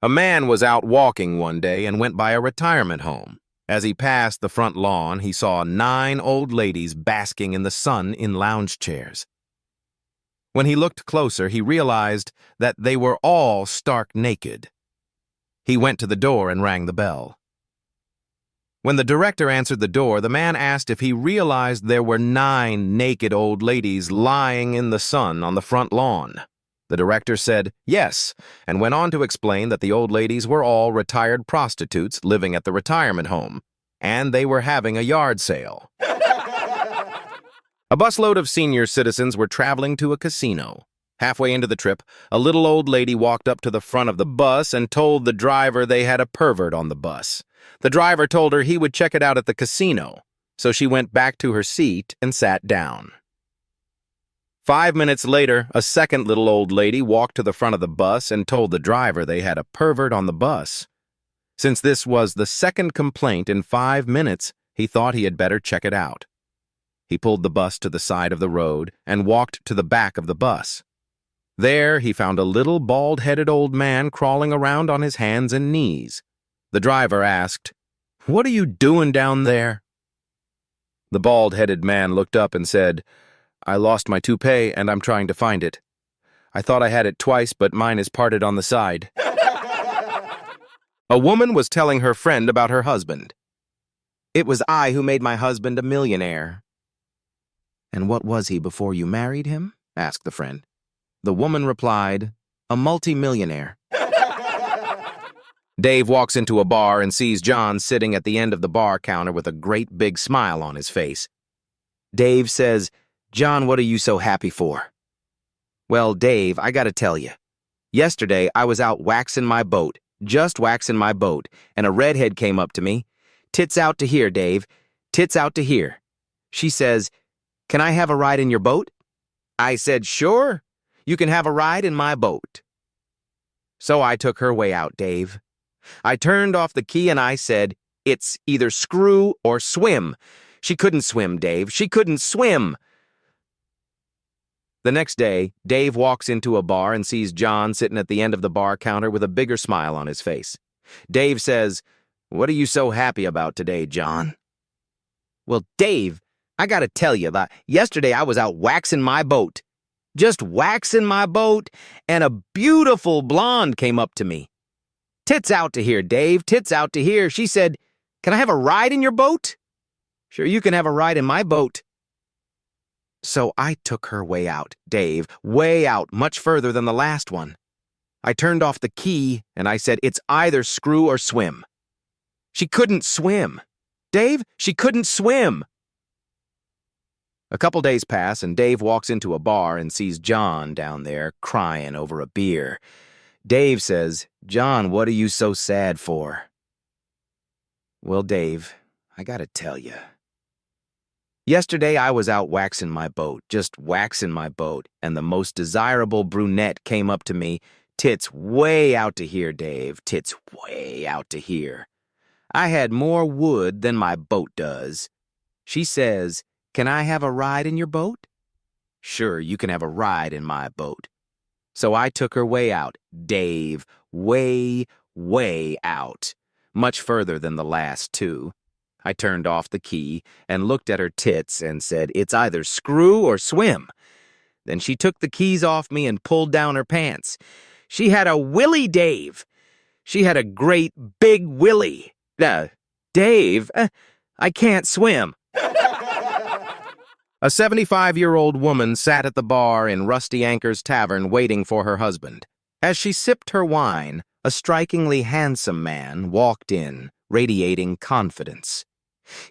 A man was out walking one day and went by a retirement home. As he passed the front lawn, he saw 9 old ladies basking in the sun in lounge chairs. When he looked closer, he realized that they were all stark naked. He went to the door and rang the bell. When the director answered the door, the man asked if he realized there were 9 naked old ladies lying in the sun on the front lawn. The director said yes, and went on to explain that the old ladies were all retired prostitutes living at the retirement home, and they were having a yard sale. A busload of senior citizens were traveling to a casino. Halfway into the trip, a little old lady walked up to the front of the bus and told the driver they had a pervert on the bus. The driver told her he would check it out at the casino, so she went back to her seat and sat down. 5 minutes later, a second little old lady walked to the front of the bus and told the driver they had a pervert on the bus. Since this was the second complaint in 5 minutes, he thought he had better check it out. He pulled the bus to the side of the road and walked to the back of the bus. There, he found a little bald-headed old man crawling around on his hands and knees. The driver asked, "What are you doing down there?" The bald-headed man looked up and said, "I lost my toupee and I'm trying to find it. I thought I had it twice, but mine is parted on the side." A woman was telling her friend about her husband. "It was I who made my husband a millionaire." "And what was he before you married him?" asked the friend. The woman replied, "A multi-millionaire." Dave walks into a bar and sees John sitting at the end of the bar counter with a great big smile on his face. Dave says, "John, what are you so happy for?" "Well, Dave, I gotta tell you. Yesterday, I was out waxing my boat, just waxing my boat, and a redhead came up to me. Tits out to here, Dave. Tits out to here. She says, 'Can I have a ride in your boat?' I said, 'Sure. You can have a ride in my boat.' So I took her way out, Dave. I turned off the key and I said, 'It's either screw or swim.' She couldn't swim, Dave. She couldn't swim." The next day, Dave walks into a bar and sees John sitting at the end of the bar counter with a bigger smile on his face. Dave says, "What are you so happy about today, John?" "Well, Dave, I gotta tell you that yesterday I was out waxing my boat. Just waxing my boat, and a beautiful blonde came up to me. Tits out to here, Dave, tits out to here. She said, 'Can I have a ride in your boat?' Sure, you can have a ride in my boat." So I took her way out, Dave, way out, much further than the last one. I turned off the key and I said, "It's either screw or swim." She couldn't swim. Dave, she couldn't swim. A couple days pass and Dave walks into a bar and sees John down there crying over a beer. Dave says, "John, what are you so sad for?" "Well, Dave, I gotta tell you. Yesterday I was out waxing my boat, just waxing my boat, and the most desirable brunette came up to me, tits way out to here, Dave, tits way out to here. I had more wood than my boat does. She says, 'Can I have a ride in your boat?' Sure, you can have a ride in my boat. So I took her way out, Dave, way, way out, much further than the last 2. I turned off the key and looked at her tits and said, 'It's either screw or swim.' Then she took the keys off me and pulled down her pants. She had a willy, Dave. She had a great big willy. Dave, I can't swim." A 75-year-old woman sat at the bar in Rusty Anchor's tavern waiting for her husband. As she sipped her wine, a strikingly handsome man walked in, radiating confidence.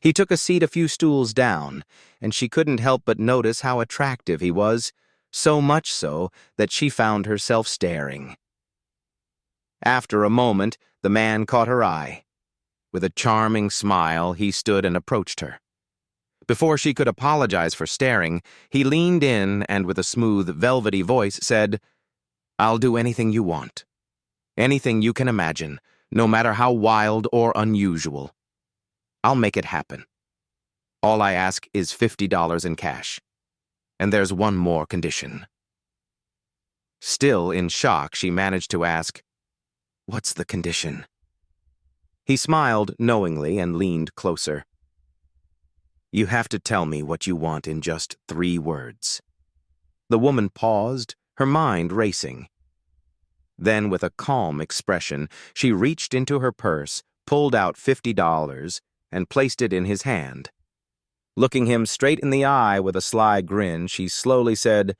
He took a seat a few stools down, and she couldn't help but notice how attractive he was, so much so that she found herself staring. After a moment, the man caught her eye. With a charming smile, he stood and approached her. Before she could apologize for staring, he leaned in and with a smooth, velvety voice said, "I'll do anything you want. Anything you can imagine, no matter how wild or unusual. I'll make it happen. All I ask is $50 in cash. And there's one more condition." Still in shock, she managed to ask, What's the condition? He smiled knowingly and leaned closer. You have to tell me what you want in just 3 words. The woman paused, her mind racing. Then, with a calm expression, she reached into her purse, pulled out $50, and placed it in his hand. Looking him straight in the eye with a sly grin, she slowly said,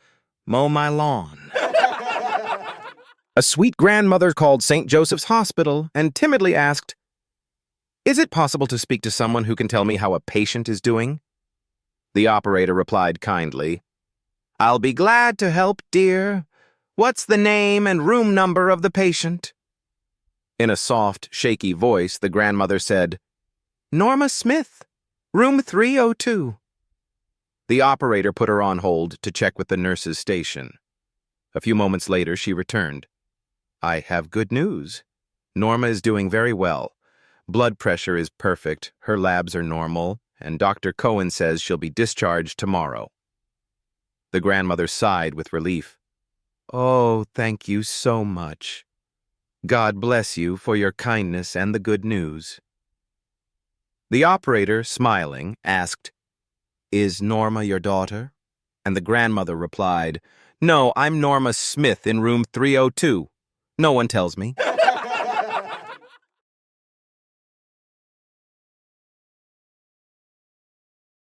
"Mow my lawn." A sweet grandmother called St. Joseph's Hospital and timidly asked, "Is it possible to speak to someone who can tell me how a patient is doing?" The operator replied kindly, "I'll be glad to help, dear. What's the name and room number of the patient?" In a soft, shaky voice, the grandmother said, "Norma Smith, room 302. The operator put her on hold to check with the nurse's station. A few moments later, she returned. "I have good news. Norma is doing very well. Blood pressure is perfect, her labs are normal, and Dr. Cohen says she'll be discharged tomorrow." The grandmother sighed with relief. "Oh, thank you so much. God bless you for your kindness and the good news." The operator, smiling, asked, "Is Norma your daughter?" And the grandmother replied, "No, I'm Norma Smith in room 302. No one tells me."